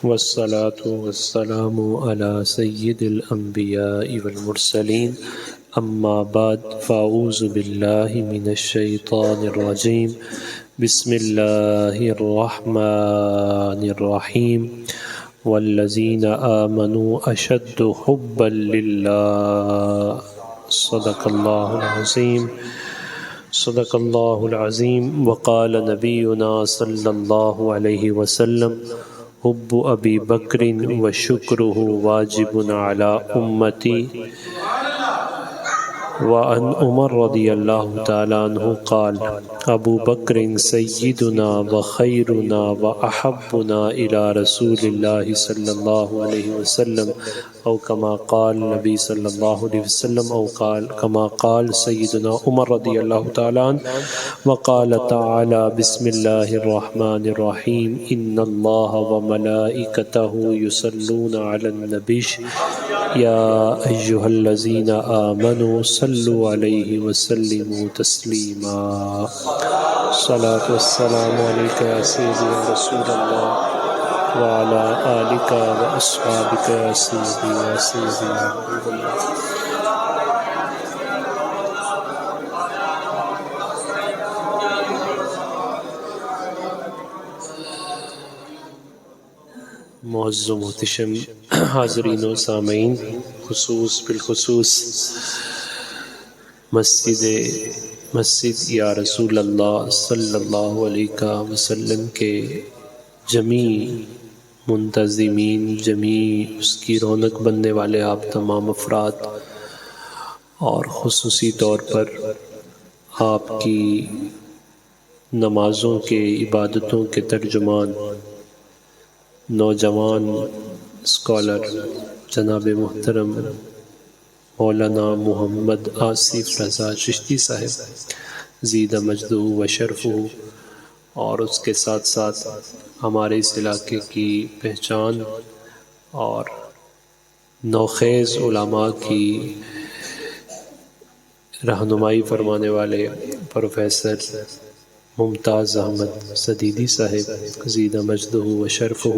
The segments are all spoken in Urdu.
والصلاة والسلام على سيد الأنبياء والمرسلين أما بعد فأعوذ بالله من الشيطان الرجيم بسم الله الرحمن الرحيم والذين آمنوا أشد حبا لله صدق الله العظيم صدق الله العظيم وقال نبينا صلى الله عليه وسلم حب أبي بكر وشكره واجب على أمتي وعن عمر رضي الله تعالى عنه قال أبو بكر سيدنا وخيرنا وأحبنا إلى رسول الله صلى الله عليه وسلم أو كما قال النبي صلى الله عليه وسلم أو قال كما قال سيدنا عمر رضي الله تعالى عنه وقال تعالى بسم الله الرحمن الرحيم إن الله وملائكته يصلون على النبي يا أيها الذين آمنوا صلوا عليه وسلموا تسليما صلاة والسلام عليك يا سيدي يا رسول الله وعلى آلك وأصحابك يا سيدي يا سيدي يا حبيب الله. معزز و محتشم حاضرین و سامعین، بالخصوص مسجد یا رسول اللہ صلی اللہ علیہ وسلم کے جمیع منتظمین، جمیع اس کی رونق بننے والے آپ تمام افراد، اور خصوصی طور پر آپ کی نمازوں کے، عبادتوں کے ترجمان نوجوان اسکالر جناب محترم مولانا محمد آصف رضا چشتی صاحب زیدہ مجدہ و شرفہ، اور اس کے ساتھ ساتھ ہمارے اس علاقے کی پہچان اور نوخیز علماء کی رہنمائی فرمانے والے پروفیسر ممتاز احمد صدیدی صاحب زیدہ مجدہ و شرفہ۔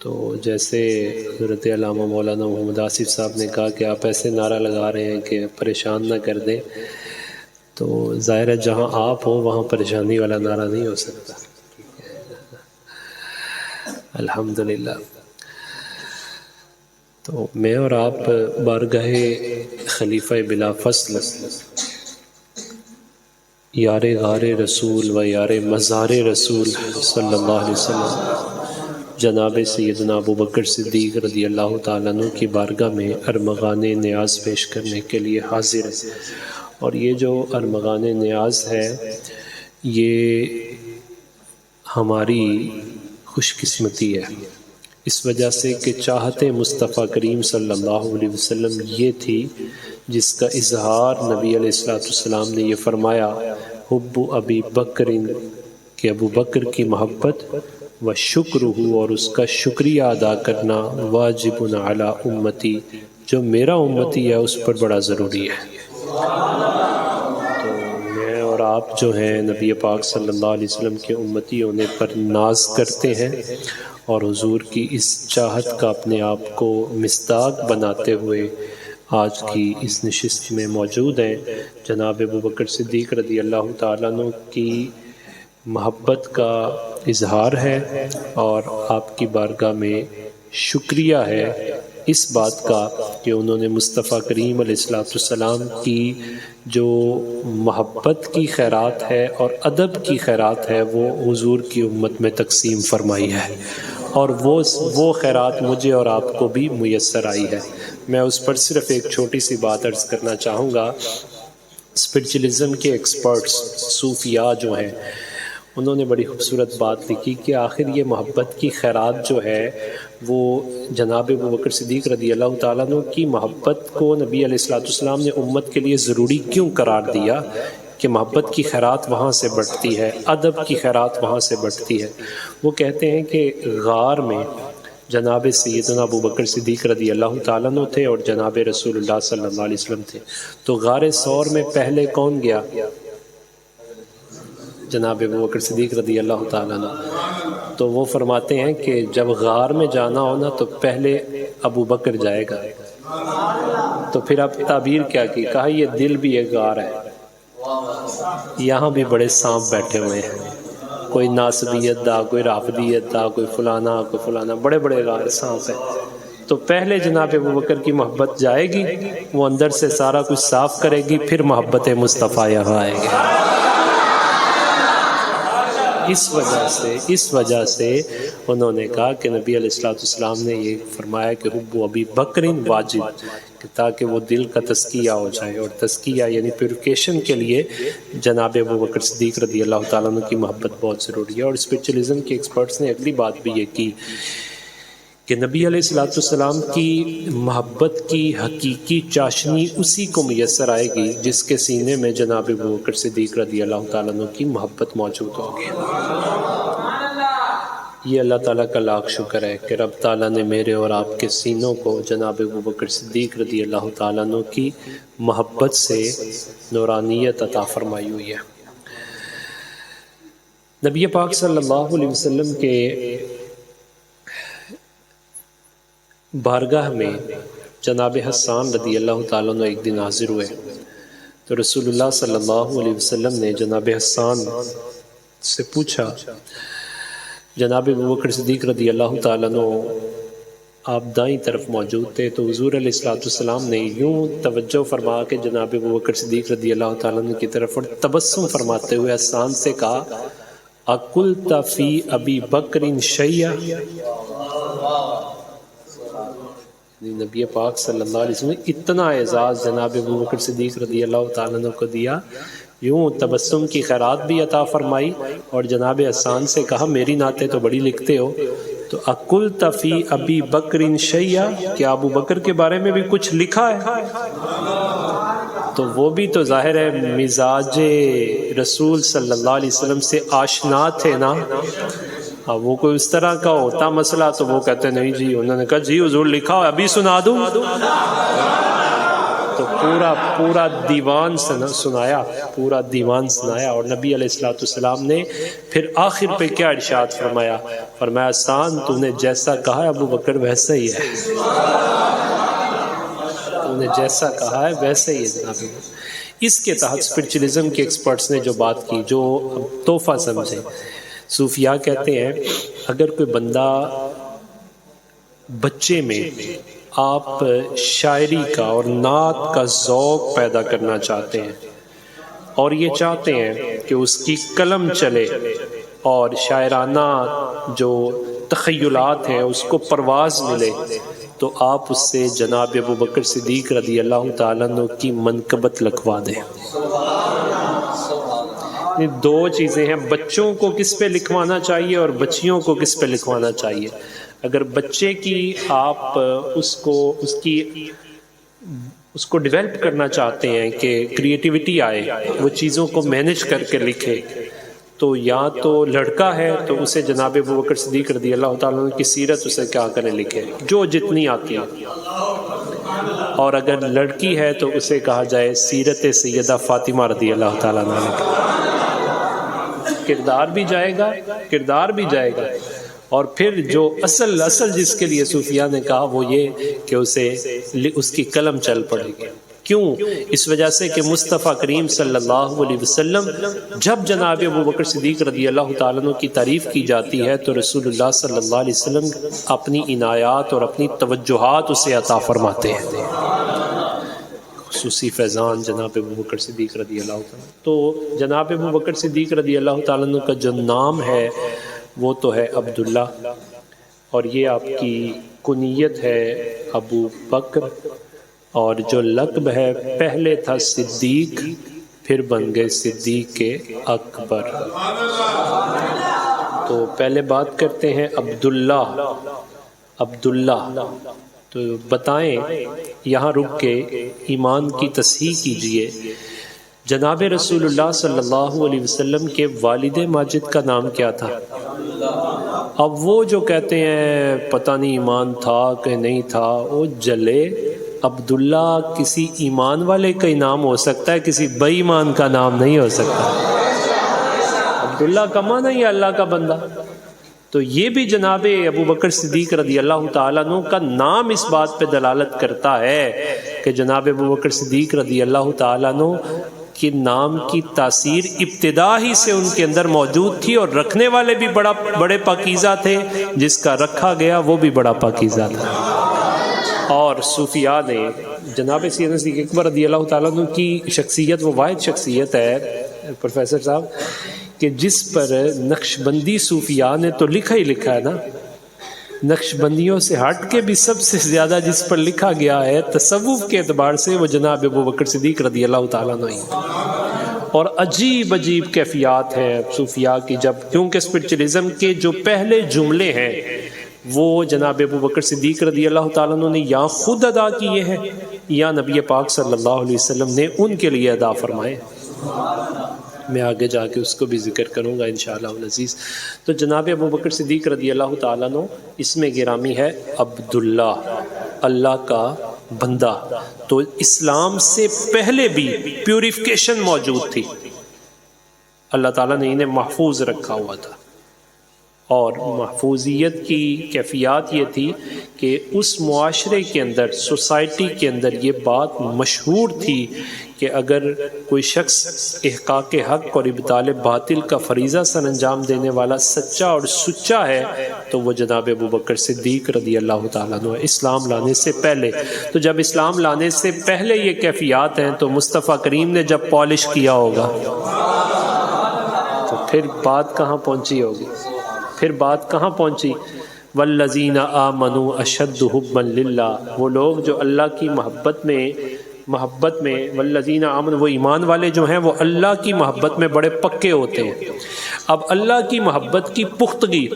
تو جیسے حضرت علامہ مولانا محمد آصف صاحب نے کہا کہ آپ ایسے نعرہ لگا رہے ہیں کہ پریشان نہ کر دیں، تو ظاہر ہے جہاں آپ ہوں وہاں پریشانی والا نعرہ نہیں ہو سکتا۔ الحمدللہ۔ تو میں اور آپ بارگاہ خلیفہ بلا فصل یار غار رسول و یار مزار رسول صلی اللہ علیہ وسلم جناب سیدنا ابو بکر صدیق رضی اللہ تعالیٰ عنہ کی بارگاہ میں ارمغان نیاز پیش کرنے کے لیے حاضر ہے۔ اور یہ جو ارمغان نیاز ہے، یہ ہماری خوش قسمتی ہے، اس وجہ سے کہ چاہت مصطفیٰ کریم صلی اللہ علیہ وسلم یہ تھی جس کا اظہار نبی علیہ السلام نے یہ فرمایا، حب ابی بکر، کہ ابو بکر کی محبت، و شکر ہو، اور اس کا شکریہ ادا کرنا، واجب علی امتی، جو میرا امتی ہے اس پر بڑا ضروری ہے۔ تو میں اور آپ جو ہیں نبی پاک صلی اللہ علیہ وسلم کے امتی ہونے پر ناز کرتے ہیں، اور حضور کی اس چاہت کا اپنے آپ کو مصداق بناتے ہوئے آج کی اس نشست میں موجود ہیں۔ جناب ابو بکر صدیق رضی اللہ تعالیٰ عنہ کی محبت کا اظہار ہے، اور آپ کی بارگاہ میں شکریہ ہے اس بات کا کہ انہوں نے مصطفیٰ کریم علیہ السلام کی جو محبت کی خیرات ہے اور ادب کی خیرات ہے وہ حضور کی امت میں تقسیم فرمائی ہے، اور وہ خیرات مجھے اور آپ کو بھی میسر آئی ہے۔ میں اس پر صرف ایک چھوٹی سی بات عرض کرنا چاہوں گا۔ اسپرچولیزم کے ایکسپرٹس، صوفیاء جو ہیں، انہوں نے بڑی خوبصورت بات لکھی کہ آخر یہ محبت کی خیرات جو ہے وہ جناب ابو بکر صدیق رضی اللہ تعالیٰ عنہ کی محبت کو نبی علیہ السلام نے امت کے لیے ضروری کیوں قرار دیا کہ محبت کی خیرات وہاں سے بڑھتی ہے، ادب کی خیرات وہاں سے بڑھتی ہے۔ وہ کہتے ہیں کہ غار میں جناب سیدنا ابو بکر صدیق رضی اللہ تعالیٰ عنہ تھے اور جناب رسول اللہ صلی اللہ علیہ وسلم تھے، تو غار ثور میں پہلے کون گیا؟ جناب ابو بکر صدیق رضی اللہ تعالیٰ عنہ، تو وہ فرماتے ہیں کہ جب غار میں جانا ہو نا تو پہلے ابو بکر جائے گا. تو پھر آپ تعبیر کیا کی؟ کہا یہ دل بھی ایک غار ہے، یہاں بھی بڑے سانپ بیٹھے ہوئے ہیں، کوئی ناصبیت دا، کوئی رافضیت دا، کوئی فلانا کوئی فلانا، بڑے بڑے غار سانپ ہیں. تو پہلے جناب ابو بکر کی محبت جائے گی، وہ اندر سے سارا کچھ صاف کرے گی، پھر محبت مصطفیٰ یہاں آئے گی. اس وجہ سے انہوں نے کہا کہ نبی علیہ السلام نے یہ فرمایا کہ حب ابی بکر واجب، کہ تاکہ وہ دل کا تزکیہ ہو جائے، اور تزکیہ یعنی پیوریفیکیشن کے لیے جناب ابو بکر صدیق رضی اللہ تعالیٰ عنہ کی محبت بہت ضروری ہے. اور اسپرچولیزم کے ایکسپرٹس نے اگلی بات بھی یہ کی کہ نبی علیہ السلام کی محبت کی حقیقی چاشنی اسی کو میسر آئے گی جس کے سینے میں جناب ابو بکر صدیق رضی اللہ تعالیٰ عنہ کی محبت موجود ہوگی. یہ اللہ تعالیٰ کا لاکھ شکر ہے کہ رب تعالیٰ نے میرے اور آپ کے سینوں کو جناب ابو بکر صدیق رضی اللہ تعالیٰ عنہ کی محبت سے نورانیت عطا فرمائی ہوئی ہے. نبی پاک صلی اللہ علیہ وسلم کے بارگاہ میں جناب حسان رضی اللہ تعالیٰ عنہ ایک دن حاضر ہوئے، تو رسول اللہ صلی اللہ علیہ وسلم نے جناب حسان سے پوچھا، جناب ابو بکر صدیق رضی اللہ تعالیٰ عنہ آپ دائیں طرف موجود تھے، تو حضور علیہ السلام نے یوں توجہ فرما کے جناب ابو بکر صدیق رضی اللہ تعالیٰ عنہ کی طرف اور تبسم فرماتے ہوئے حسان سے کہا، اقلت فی ابی بکر شیئا، نبی پاک صلی اللہ علیہ وسلم نے اتنا اعزاز جناب ابو بکر صدیق رضی اللہ تعالیٰ عنہ کو دیا، یوں تبسم کی خیرات بھی عطا فرمائی، اور جناب حسان سے کہا میری نعتیں تو بڑی لکھتے ہو، تو اقلت فی ابی بکر شیئا، کیا ابو بکر کے بارے میں بھی کچھ لکھا ہے؟ تو وہ بھی تو ظاہر ہے مزاج رسول صلی اللہ علیہ وسلم سے آشنا تھے نا. وہ کوئی اس طرح کا ہوتا مسئلہ تو وہ کہتے نہیں جی، انہوں نے کہا جی حضور لکھا ہو، ابھی سنا دوں. تو پورا دیوان سنایا، پورا دیوان سنایا. اور نبی علیہ السلام نے پھر آخر پہ کیا ارشاد فرمایا؟ فرمایا حسان تو نے جیسا کہا ہے ابو بکر ویسا ہی ہے، تو نے جیسا کہا ہے ویسا ہی ہے جناب. اس کے تحت اسپرچولیزم کے ایکسپرٹس نے جو بات کی، جو تحفہ سمجھے، صوفیاء کہتے ہیں اگر کوئی بندہ بچے میں آپ شاعری کا اور نعت کا ذوق پیدا کرنا چاہتے ہیں، اور یہ چاہتے ہیں کہ اس کی قلم چلے اور شاعرانہ جو تخیلات ہیں اس کو پرواز ملے، تو آپ اس سے جناب ابو بکر صدیق رضی اللہ تعالیٰ عنہ کی منقبت لکھوا دیں. دو چیزیں ہیں، بچوں کو کس پہ لکھوانا چاہیے اور بچیوں کو کس پہ لکھوانا چاہیے. اگر بچے کی آپ اس کو ڈیولپ کرنا چاہتے ہیں کہ کریٹیوٹی آئے، وہ چیزوں کو مینج کر کے لکھے، تو یا تو لڑکا ہے تو اسے جناب ابو بکر صدیق رضی اللہ تعالیٰ عنہ کی سیرت اسے کیا کرے لکھے، جو جتنی آتی ہے. اور اگر لڑکی ہے تو اسے کہا جائے سیرت سیدہ فاطمہ رضی اللہ تعالیٰ عنہ لکھے. کردار بھی جائے گا. اور پھر جو اصل جس کے لیے صوفیاء نے کہا وہ یہ کہ اس کی قلم چل پڑے گی. کیوں؟ اس وجہ سے کہ مصطفیٰ کریم صلی اللہ علیہ وسلم جب جناب ابو بکر صدیق رضی اللہ تعالیٰ عنہ کی تعریف کی جاتی ہے تو رسول اللہ صلی اللہ علیہ وسلم اپنی عنایات اور اپنی توجہات اسے عطا فرماتے ہیں. خصوصی فیضان جناب ابو بکر صدیق رضی اللہ تعالیٰ. تو جناب ابو بکر صدیق رضی اللہ تعالیٰ عنہ کا جو نام ہے وہ تو ہے عبداللہ، اور یہ آپ کی کنیت ہے ابو بکر، اور جو لقب ہے پہلے تھا صدیق، پھر بن گئے صدیق اکبر. تو پہلے بات کرتے ہیں عبداللہ. تو بتائیں، یہاں رک کے ایمان کی تصحیح کیجئے، جناب رسول اللہ صلی اللہ علیہ وسلم کے والد ماجد کا نام کیا تھا؟ اب وہ جو کہتے ہیں پتہ نہیں ایمان تھا کہ نہیں تھا، وہ جلے. عبداللہ کسی ایمان والے کا ہی نام ہو سکتا ہے، کسی بے ایمان کا نام نہیں ہو سکتا. عبداللہ کا معنی یہ اللہ کا بندہ. تو یہ بھی جناب ابو بکر صدیق رضی اللہ تعالیٰ عنہ کا نام اس بات پہ دلالت کرتا ہے کہ جناب ابو بکر صدیق رضی اللہ تعالیٰ عنہ کے نام کی تاثیر ابتدا ہی سے ان کے اندر موجود تھی، اور رکھنے والے بھی بڑے پاکیزہ تھے، جس کا رکھا گیا وہ بھی بڑا پاکیزہ تھا. اور صوفیاء نے جناب سیدنا صدیق اکبر رضی اللہ تعالیٰ عنہ کی شخصیت وہ واحد شخصیت ہے پروفیسر صاحب کہ جس پر نقش بندی صوفیاء نے تو لکھا ہی لکھا ہے نا، نقش بندیوں سے ہٹ کے بھی سب سے زیادہ جس پر لکھا گیا ہے تصوف کے اعتبار سے وہ جناب ابو بکر صدیق رضی اللہ تعالیٰ عنہ. اور عجیب عجیب کیفیات ہیں صوفیاء کی، جب کیونکہ اسپرچولیزم کے جو پہلے جملے ہیں وہ جناب ابو بکر صدیق رضی اللہ تعالیٰ عنہ نے یا خود ادا کیے ہیں یا نبی پاک صلی اللہ علیہ وسلم نے ان کے لیے ادا فرمائے. میں آگے جا کے اس کو بھی ذکر کروں گا انشاءاللہ العزیز. تو جناب ابو بکر صدیق رضی اللہ تعالیٰ عنہ اس میں گرامی ہے عبداللہ، اللہ کا بندہ. تو اسلام سے پہلے بھی پیوریفیکیشن موجود تھی، اللہ تعالیٰ نے انہیں محفوظ رکھا ہوا تھا. اور محفوظیت کی کیفیات یہ تھی کہ اس معاشرے کے اندر، سوسائٹی کے اندر یہ بات مشہور تھی کہ اگر کوئی شخص احقاق حق اور ابطال باطل کا فریضہ سر انجام دینے والا سچا اور سچا ہے تو وہ جناب ابو بکر صدیق رضی اللہ تعالیٰ عنہ اسلام لانے سے پہلے. تو جب اسلام لانے سے پہلے یہ کیفیات ہیں تو مصطفیٰ کریم نے جب پالش کیا ہوگا تو پھر بات کہاں پہنچی ہوگی؟ پھر بات کہاں پہنچی؟ والذین آمنوا اشد حبا للہ، وہ لوگ جو اللہ کی محبت میں والذین آمنوا، وہ ایمان والے جو ہیں وہ اللہ کی محبت میں بڑے پکے ہوتے ہیں. اب اللہ کی محبت کی پختگی